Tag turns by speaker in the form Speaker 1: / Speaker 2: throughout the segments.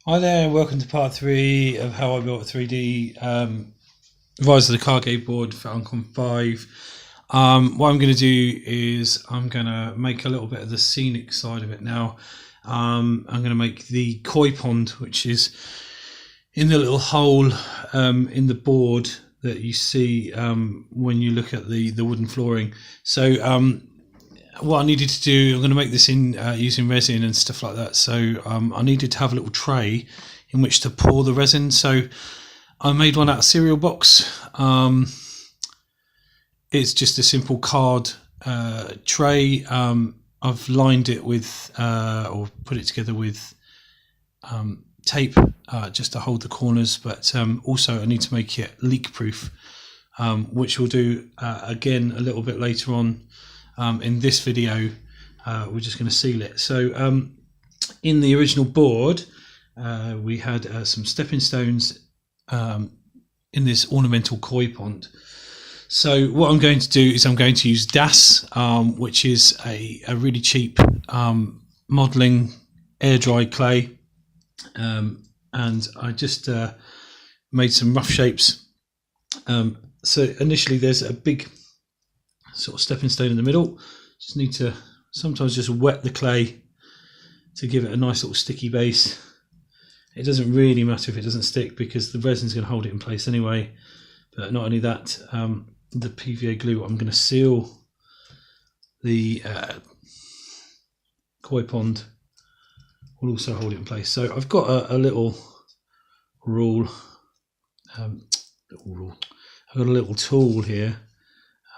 Speaker 1: Hi there, welcome to part 3 of how I built a 3D Rise of the Kage board for Uncon 5. What I'm going to do is I'm going to make a little bit of the scenic side of it now. I'm going to make the koi pond, which is in the little hole in the board that you see when you look at the wooden flooring. So what I needed to do, I'm going to make this in using resin and stuff like that. So I needed to have a little tray in which to pour the resin. So I made one out of cereal box. It's just a simple card tray. I've lined it with or put it together with tape just to hold the corners, but also I need to make it leak proof, which we'll do again a little bit later on. In this video we're just going to seal it. So in the original board we had some stepping stones in this ornamental koi pond. So what I'm going to do is I'm going to use Das, which is a really cheap modelling air dried clay, and I just made some rough shapes. So initially there's a big sort of stepping stone in the middle. Just need to sometimes just wet the clay to give it a nice little sticky base. It doesn't really matter if it doesn't stick because the resin's going to hold it in place anyway. But not only that, the PVA glue, I'm going to seal the koi pond, will also hold it in place. So I've got a little rule, I've got a little tool here.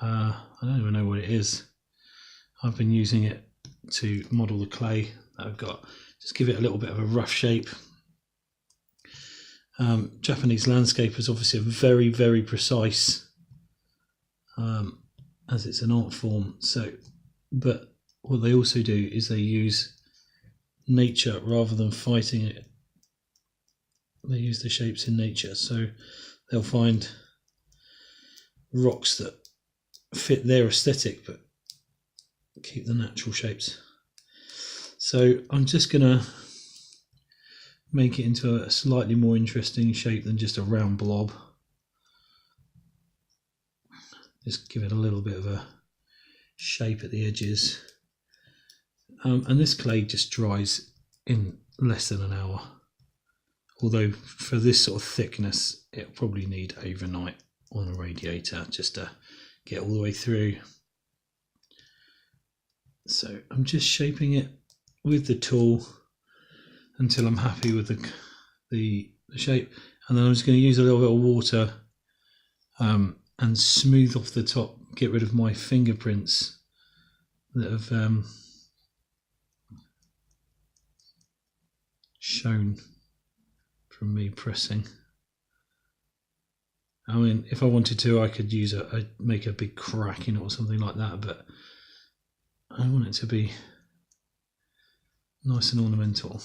Speaker 1: I don't even know what it is. I've been using it to model the clay that I've got. Just give it a little bit of a rough shape. Japanese landscapers obviously are very, very precise, as it's an art form. So, but what they also do is they use nature rather than fighting it. They use the shapes in nature. So they'll find rocks that fit their aesthetic but keep the natural shapes. So I'm just gonna make it into a slightly more interesting shape than just a round blob. Just give it a little bit of a shape at the edges, and this clay just dries in less than an hour, although for this sort of thickness it'll probably need overnight on a radiator just to get all the way through. So I'm just shaping it with the tool until I'm happy with the shape, and then I'm just going to use a little bit of water and smooth off the top, get rid of my fingerprints that have shown from me pressing. I mean, if I wanted to, I could use make a big crack in it or something like that, but I want it to be nice and ornamental.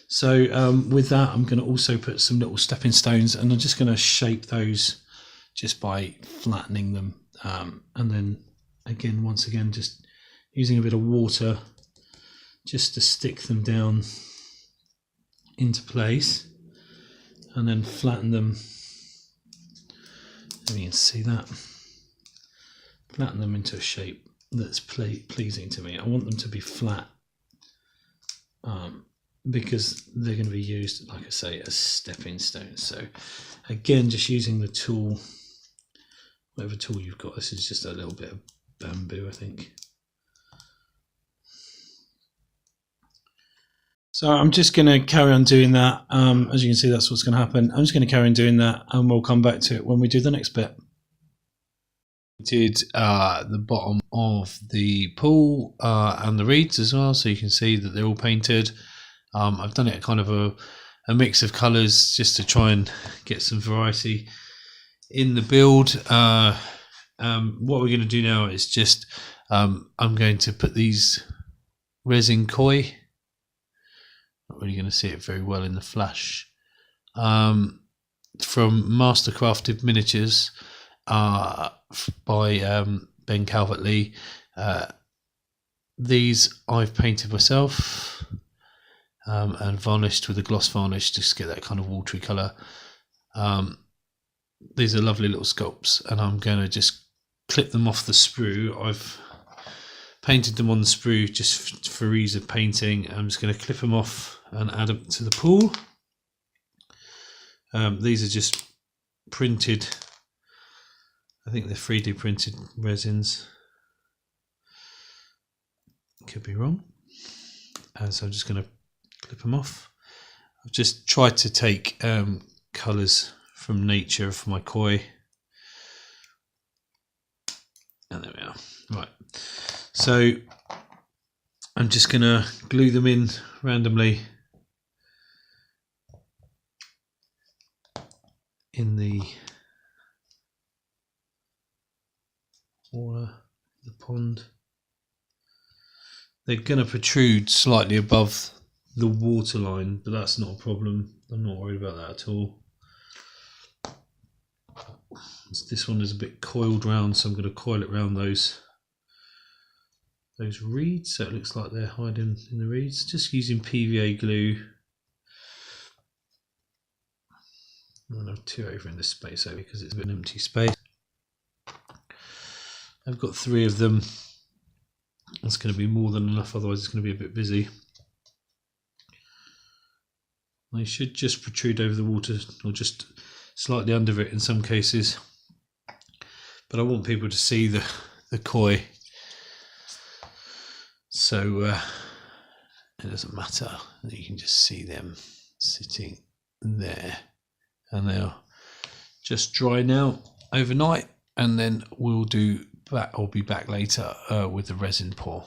Speaker 1: So with that, I'm going to also put some little stepping stones, and I'm just going to shape those just by flattening them, and then again, once again, just using a bit of water just to stick them down into place, and then flatten them. You can see that. Flatten them into a shape that's pleasing to me. I want them to be flat, because they're going to be used, like I say, as stepping stones. So again, just using the tool, whatever tool you've got. This is just a little bit of bamboo, I think. So I'm just going to carry on doing that. As you can see, that's what's going to happen. I'm just going to carry on doing that, and we'll come back to it when we do the next bit. We did the bottom of the pool and the reeds as well, so you can see that they're all painted. I've done it kind of a mix of colours just to try and get some variety in the build. What we're going to do now is just I'm going to put these resin koi. Not really going to see it very well in the flash. From Mastercrafted Miniatures by Ben Calvert-Lee. These I've painted myself. and varnished with a gloss varnish just to get that kind of watery colour. These are lovely little sculpts, and I'm going to just clip them off the sprue. I've painted them on the sprue just for ease of painting. I'm just going to clip them off and add them to the pool. These are just printed, I think they're 3D printed resins. Could be wrong. So I'm just going to clip them off. I've just tried to take colours from nature for my koi. And there we are. Right. So I'm just going to glue them in randomly in the water, the pond. They're going to protrude slightly above the water line, but that's not a problem. I'm not worried about that at all. This one is a bit coiled round, so I'm going to coil it round those reeds, so it looks like they're hiding in the reeds. Just using PVA glue. I'm going to have two over in this space over because it's a bit of an empty space. I've got 3 of them. That's going to be more than enough, otherwise it's going to be a bit busy. They should just protrude over the water, or just slightly under it in some cases. But I want people to see the koi, so it doesn't matter. You can just see them sitting there, and they'll just dry now overnight, and then we'll do that. I'll be back later with the resin pour.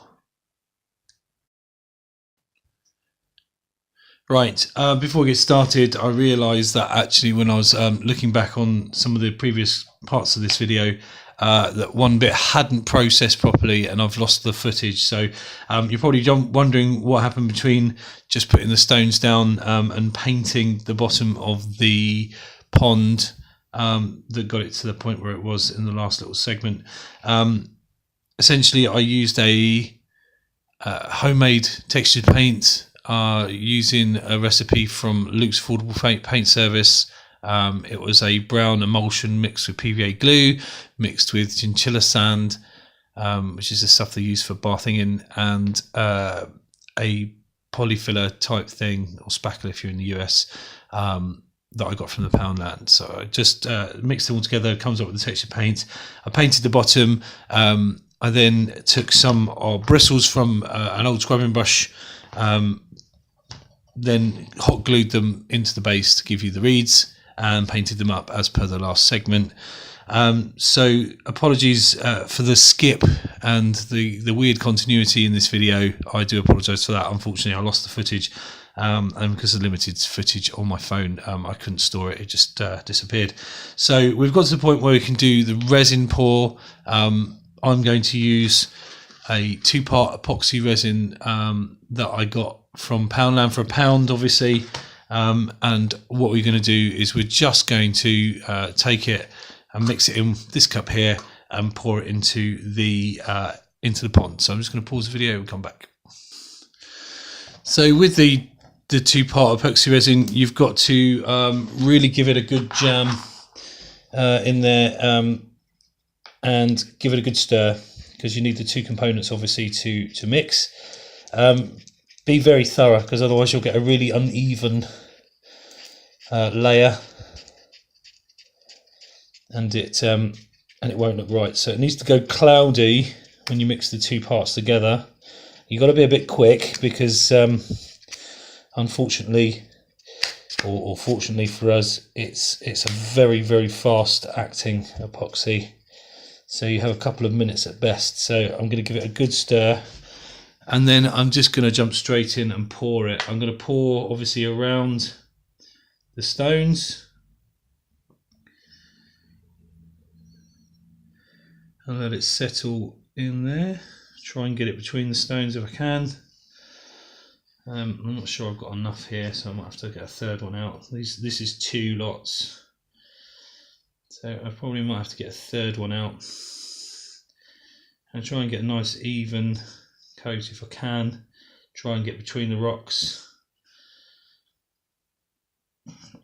Speaker 1: Right, before we get started, I realised that actually when I was looking back on some of the previous parts of this video, that one bit hadn't processed properly and I've lost the footage. So you're probably wondering what happened between just putting the stones down and painting the bottom of the pond that got it to the point where it was in the last little segment. Essentially, I used a homemade textured paint using a recipe from Luke's Affordable Paint Service. It was a brown emulsion mixed with PVA glue, mixed with chinchilla sand, which is the stuff they use for bathing in, and a polyfiller type thing, or spackle if you're in the US, that I got from the Poundland. So I just mixed it all together, comes up with the textured paint. I painted the bottom. I then took some bristles from an old scrubbing brush, then hot glued them into the base to give you the reeds, and painted them up as per the last segment. So apologies for the skip and the weird continuity in this video. I do apologise for that. Unfortunately, I lost the footage, and because of limited footage on my phone, I couldn't store it. It just disappeared. So we've got to the point where we can do the resin pour. I'm going to use a 2-part epoxy resin that I got from Poundland for £1, obviously. And what we're going to do is we're just going to take it and mix it in this cup here and pour it into the pond. So I'm just going to pause the video and come back. So with the 2-part epoxy resin, you've got to really give it a good jam in there, and give it a good stir, because you need the 2 components obviously to mix. Be very thorough, because otherwise you'll get a really uneven layer, and it won't look right. So it needs to go cloudy when you mix the 2 parts together. You've got to be a bit quick, because unfortunately, or fortunately for us, it's a very, very fast acting epoxy. So you have a couple of minutes at best. So I'm going to give it a good stir, and then I'm just going to jump straight in and pour it. I'm going to pour obviously around the stones, and let it settle in there. Try and get it between the stones if I can. I'm not sure I've got enough here, so I might have to get a 3rd one out. This is 2 lots, so I probably might have to get a 3rd one out and try and get a nice even coat if I can. Try and get between the rocks.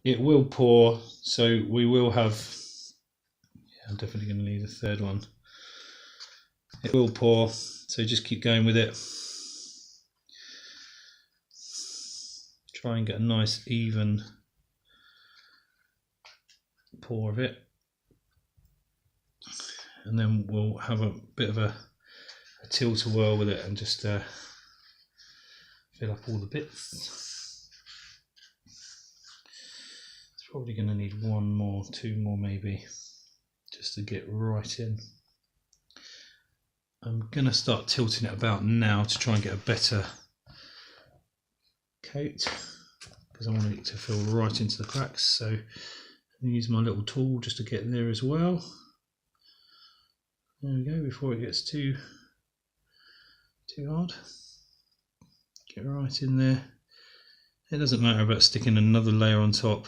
Speaker 1: it will pour, so we will have, I'm definitely going to need a third one. It will pour, so just keep going with it. Try and get a nice even pour of it, and then we'll have a bit of a tilt-a-whirl with it and just fill up all the bits. It's probably going to need one more, two more maybe, just to get right in. I'm going to start tilting it about now to try and get a better coat, because I want it to fill right into the cracks. So I'm going to use my little tool just to get there as well. There we go, before it gets too hard. Get right in there. It doesn't matter about sticking another layer on top.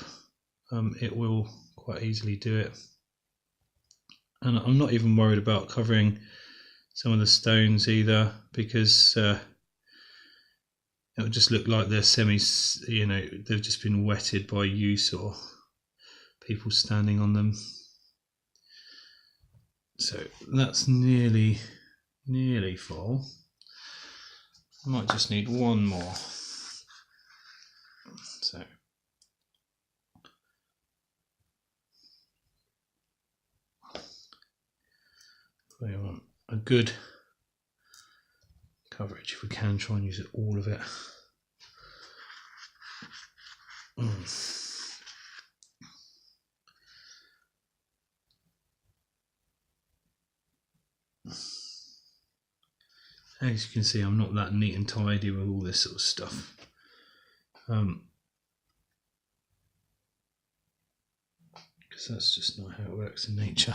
Speaker 1: It will quite easily do it. And I'm not even worried about covering some of the stones either, because it will just look like they're they've just been wetted by use or people standing on them. So that's nearly full. I might just need one more. So we want a good coverage. If we can, try and use it, all of it. As you can see, I'm not that neat and tidy with all this sort of stuff. Because that's just not how it works in nature.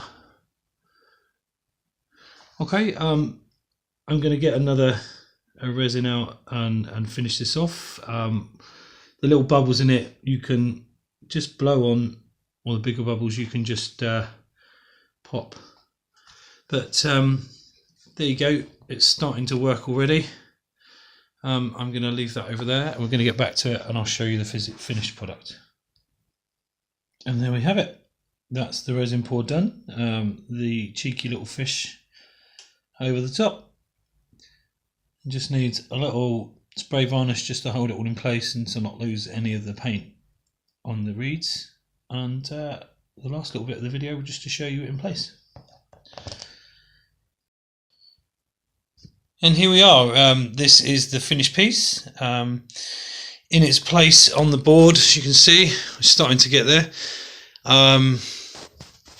Speaker 1: Okay, I'm going to get a resin out and finish this off. The little bubbles in it, you can just blow on, or the bigger bubbles you can just pop. But there you go, it's starting to work already. I'm going to leave that over there, and we're going to get back to it, and I'll show you the finished product. And there we have it. That's the resin pour done. The cheeky little fish over the top. It just needs a little spray varnish just to hold it all in place and to not lose any of the paint on the reeds. And the last little bit of the video just to show you it in place. And here we are. This is the finished piece. In its place on the board, as you can see, we're starting to get there. I'll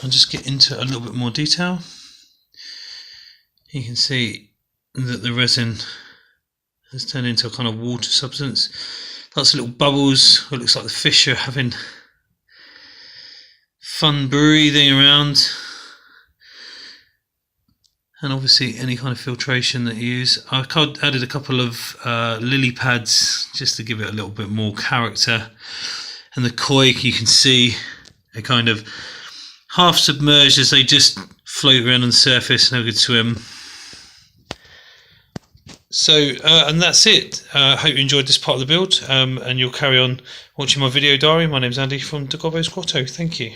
Speaker 1: just get into a little bit more detail. You can see that the resin has turned into a kind of water substance. Lots of little bubbles. It looks like the fish are having fun breathing around. And obviously any kind of filtration that you use. I added a couple of lily pads just to give it a little bit more character. And the koi, you can see, are kind of half submerged as they just float around on the surface and have a good swim. So, and that's it. Hope you enjoyed this part of the build, and you'll carry on watching my video diary. My name's Andy from Dagobo's Grotto. Thank you.